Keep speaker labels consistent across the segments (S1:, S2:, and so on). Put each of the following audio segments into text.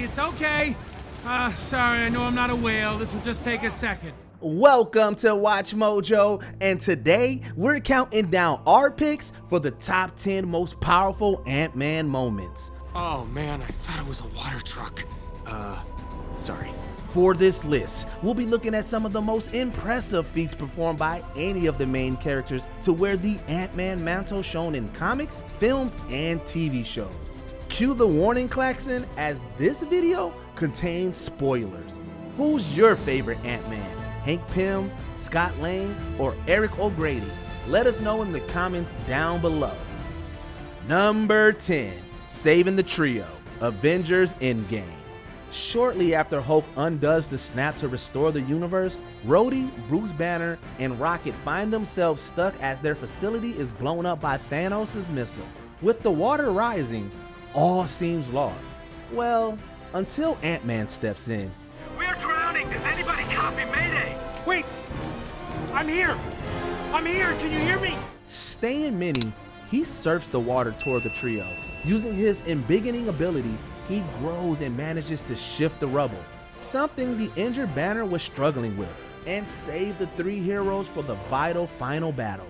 S1: it's okay. Sorry, I know I'm not a whale. This will just take a second.
S2: Welcome to Watch Mojo, and today we're counting down our picks for the top 10 most powerful Ant-Man moments.
S1: Oh man, I thought it was a water truck. Sorry.
S2: For this list, we'll be looking at some of the most impressive feats performed by any of the main characters to wear the Ant-Man mantle shown in comics, films, and TV shows. Cue the warning klaxon, as this video contains spoilers. Who's your favorite Ant-Man? Hank Pym, Scott Lang, or Eric O'Grady? Let us know in the comments down below. Number 10, saving the trio, Avengers Endgame. Shortly after Hulk undoes the snap to restore the universe, Rhodey, Bruce Banner, and Rocket find themselves stuck as their facility is blown up by Thanos' missile. With the water rising, all seems lost. Well, until Ant-Man steps in.
S3: We're drowning! Does anybody copy Mayday?
S1: Wait! I'm here! I'm here! Can you hear me?
S2: Staying mini, he surfs the water toward the trio. Using his embiggening ability, he grows and manages to shift the rubble, something the injured Banner was struggling with, and save the three heroes for the vital final battle.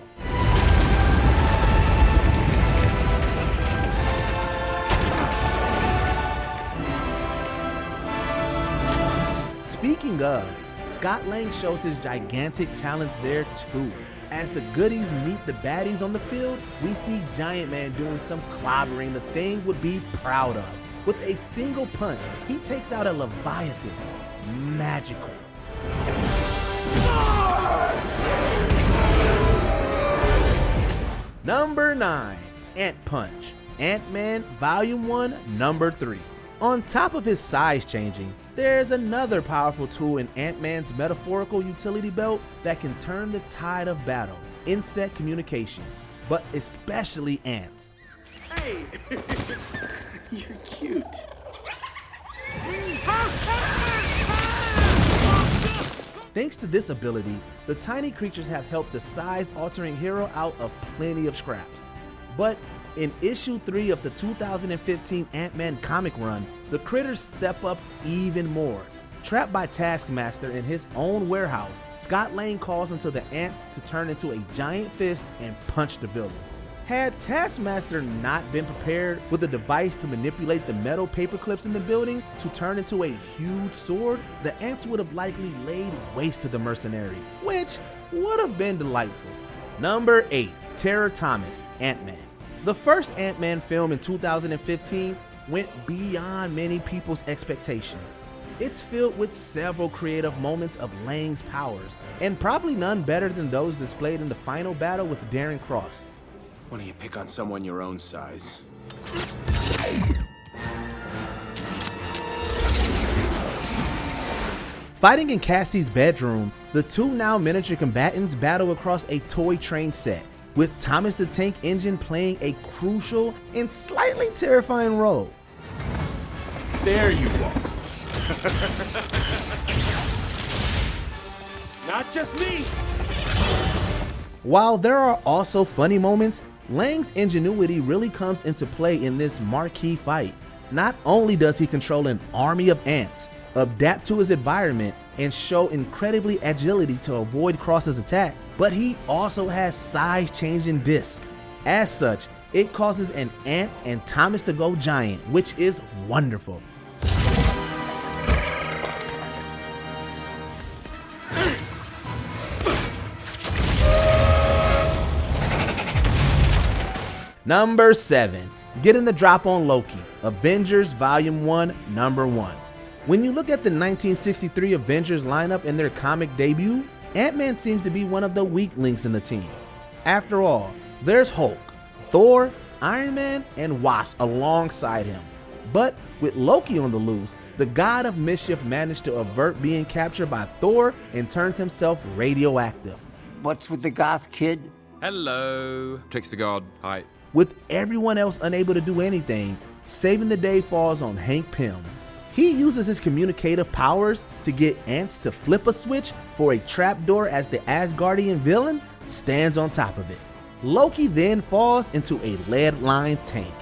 S2: Speaking of, Scott Lang shows his gigantic talents there too. As the goodies meet the baddies on the field, we see Giant Man doing some clobbering the Thing would be proud of. With a single punch, he takes out a Leviathan. Magical. Number 9, Ant Punch. Ant-Man Volume 1, Number 3. On top of his size changing, there's another powerful tool in Ant-Man's metaphorical utility belt that can turn the tide of battle: insect communication, but especially ants.
S4: Hey, you're cute.
S2: Thanks to this ability, the tiny creatures have helped the size-altering hero out of plenty of scraps. But in issue 3 of the 2015 Ant-Man comic run, the critters step up even more. Trapped by Taskmaster in his own warehouse, Scott Lang calls onto the ants to turn into a giant fist and punch the villain. Had Taskmaster not been prepared with a device to manipulate the metal paperclips in the building to turn into a huge sword, the ants would have likely laid waste to the mercenary, which would have been delightful. Number 8, Terror Thomas, Ant-Man. The first Ant-Man film in 2015 went beyond many people's expectations. It's filled with several creative moments of Lang's powers, and probably none better than those displayed in the final battle with Darren Cross.
S4: Why don't you pick on someone your own size?
S2: Fighting in Cassie's bedroom, the two now miniature combatants battle across a toy train set, with Thomas the Tank Engine playing a crucial and slightly terrifying role.
S4: There you are. Not just me.
S2: While there are also funny moments, Lang's ingenuity really comes into play in this marquee fight. Not only does he control an army of ants, adapt to his environment, and show incredibly agility to avoid Cross's attack, but he also has size-changing discs. As such, it causes an ant and Thomas to go giant, which is wonderful. Number 7, getting the drop on Loki, Avengers Volume 1, Number 1. When you look at the 1963 Avengers lineup in their comic debut, Ant-Man seems to be one of the weak links in the team. After all, there's Hulk, Thor, Iron Man, and Wasp alongside him. But with Loki on the loose, the god of mischief managed to avert being captured by Thor and turns himself radioactive.
S5: What's with the goth kid?
S6: Hello, Trickster God. Hi.
S2: With everyone else unable to do anything, saving the day falls on Hank Pym. He uses his communicative powers to get ants to flip a switch for a trapdoor as the Asgardian villain stands on top of it. Loki then falls into a lead-lined tank.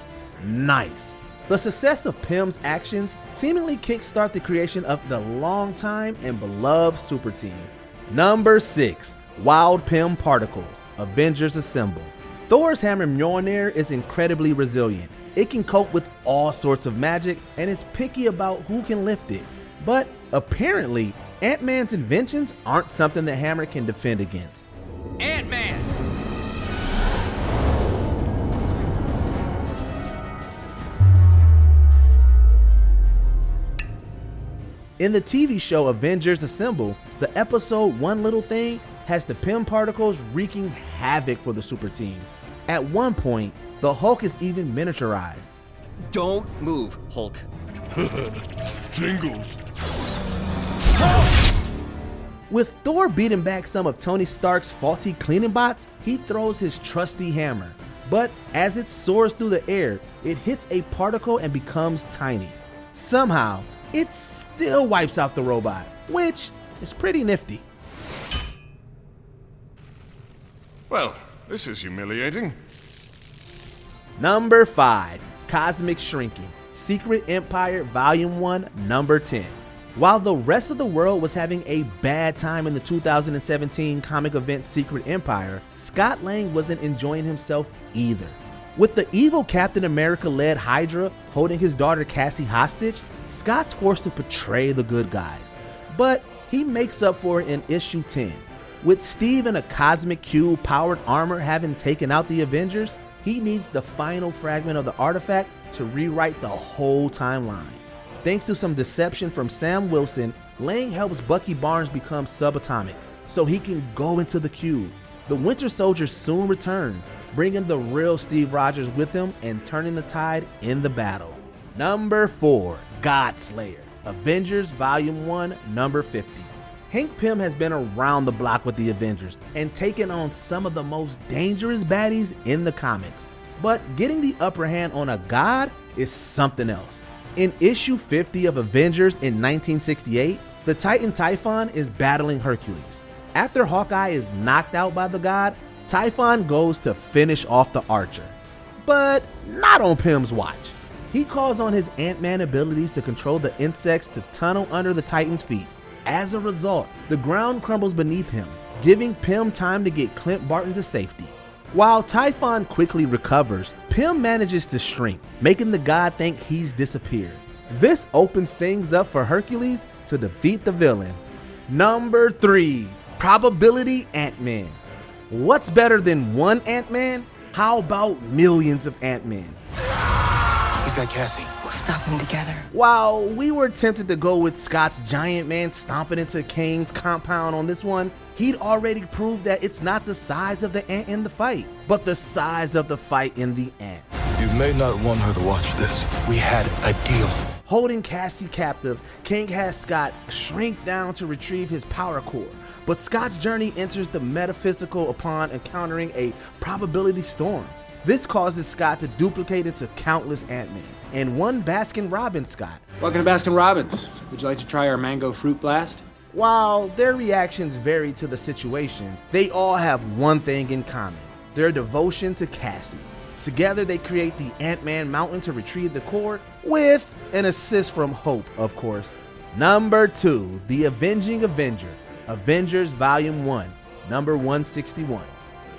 S2: Nice. The success of Pym's actions seemingly kickstart the creation of the long-time and beloved super team. Number 6. Wild Pym Particles, Avengers Assemble. Thor's hammer Mjolnir is incredibly resilient. It can cope with all sorts of magic and is picky about who can lift it. But apparently, Ant-Man's inventions aren't something the hammer can defend against.
S7: Ant-Man!
S2: In the TV show Avengers Assemble, the episode One Little Thing has the Pym particles wreaking havoc for the super team. At one point, the Hulk is even miniaturized.
S5: Don't move, Hulk.
S8: Tingles.
S2: With Thor beating back some of Tony Stark's faulty cleaning bots, he throws his trusty hammer. But as it soars through the air, it hits a particle and becomes tiny. Somehow, it still wipes out the robot, which is pretty nifty.
S8: Well, this is humiliating.
S2: Number 5. Cosmic Shrinking, Secret Empire Volume 1, Number 10. While the rest of the world was having a bad time in the 2017 comic event Secret Empire, Scott Lang wasn't enjoying himself either. With the evil Captain America-led Hydra holding his daughter Cassie hostage, Scott's forced to portray the good guys. But he makes up for it in issue 10. With Steve in a cosmic cube powered armor having taken out the Avengers, he needs the final fragment of the artifact to rewrite the whole timeline. Thanks to some deception from Sam Wilson, Lang helps Bucky Barnes become subatomic so he can go into the cube. The Winter Soldier soon returns, bringing the real Steve Rogers with him and turning the tide in the battle. Number 4. Godslayer, Avengers Volume 1, Number 50. Hank Pym has been around the block with the Avengers and taken on some of the most dangerous baddies in the comics. But getting the upper hand on a god is something else. In issue 50 of Avengers in 1968, the Titan Typhon is battling Hercules. After Hawkeye is knocked out by the god, Typhon goes to finish off the Archer. But not on Pym's watch. He calls on his Ant-Man abilities to control the insects to tunnel under the Titan's feet. As a result, the ground crumbles beneath him, giving Pym time to get Clint Barton to safety. While Typhon quickly recovers, Pym manages to shrink, making the god think he's disappeared. This opens things up for Hercules to defeat the villain. Number 3. Probability Ant-Man. What's better than one Ant-Man? How about millions of Ant-Man?
S4: He's got Cassie.
S9: We'll stop them together.
S2: While we were tempted to go with Scott's giant man stomping into Kane's compound on this one, he'd already proved that it's not the size of the ant in the fight, but the size of the fight in the ant.
S8: You may not want her to watch this.
S4: We had a deal.
S2: Holding Cassie captive, King has Scott shrink down to retrieve his power core, but Scott's journey enters the metaphysical upon encountering a probability storm. This causes Scott to duplicate into countless Ant-Man, and one Baskin-Robbins Scott.
S10: Welcome to Baskin-Robbins. Would you like to try our mango fruit blast?
S2: While their reactions vary to the situation, they all have one thing in common: their devotion to Cassie. Together they create the Ant-Man Mountain to retrieve the core, with an assist from Hope, of course. Number 2, The Avenging Avenger, Avengers Volume 1, Number 161.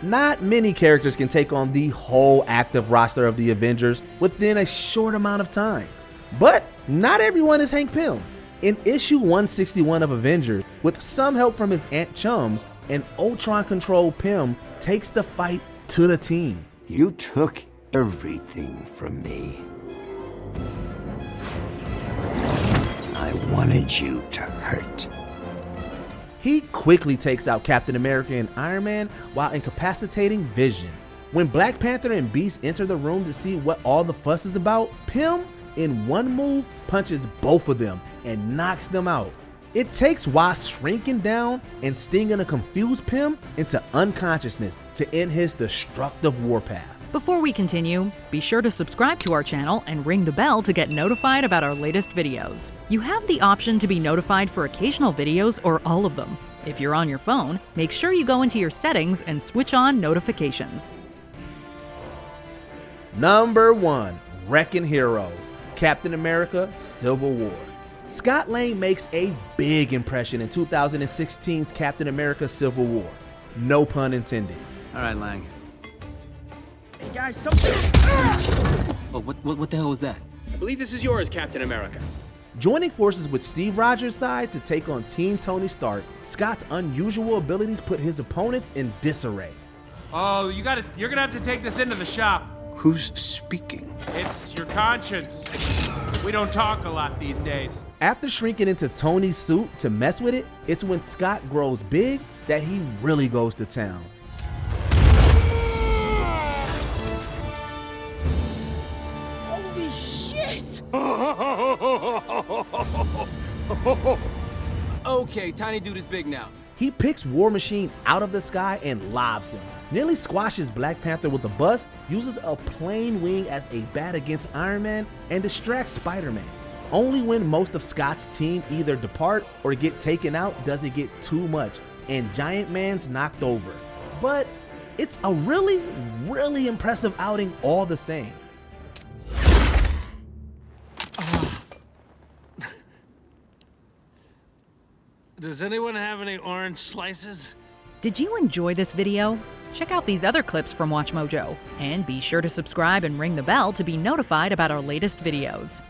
S2: Not many characters can take on the whole active roster of the Avengers within a short amount of time. But not everyone is Hank Pym. In issue 161 of Avengers, with some help from his ant chums, an Ultron-controlled Pym takes the fight to the team.
S5: You took everything from me. I wanted you to hurt.
S2: He quickly takes out Captain America and Iron Man while incapacitating Vision. When Black Panther and Beast enter the room to see what all the fuss is about, Pym, in one move, punches both of them and knocks them out. It takes Wasp shrinking down and stinging a confused Pym into unconsciousness to end his destructive warpath.
S11: Before we continue, be sure to subscribe to our channel and ring the bell to get notified about our latest videos. You have the option to be notified for occasional videos or all of them. If you're on your phone, make sure you go into your settings and switch on notifications.
S2: Number 1, Wrecking Heroes, Captain America Civil War. Scott Lang makes a big impression in 2016's Captain America Civil War. No pun intended.
S10: All right, Lang.
S1: Hey guys, something.
S10: Oh, what the hell was that?
S7: I believe this is yours, Captain America.
S2: Joining forces with Steve Rogers' side to take on Team Tony Stark, Scott's unusual abilities put his opponents in disarray.
S1: Oh, you're gonna have to take this into the shop.
S5: Who's speaking?
S1: It's your conscience. We don't talk a lot these days.
S2: After shrinking into Tony's suit to mess with it, it's when Scott grows big that he really goes to town.
S1: Holy shit!
S7: Okay, tiny dude is big now.
S2: He picks War Machine out of the sky and lobs him, nearly squashes Black Panther with a bus, uses a plane wing as a bat against Iron Man, and distracts Spider-Man. Only when most of Scott's team either depart or get taken out does it get too much, and Giant Man's knocked over. But it's a really, really impressive outing all the same.
S1: Does anyone have any orange slices?
S11: Did you enjoy this video? Check out these other clips from WatchMojo, and be sure to subscribe and ring the bell to be notified about our latest videos.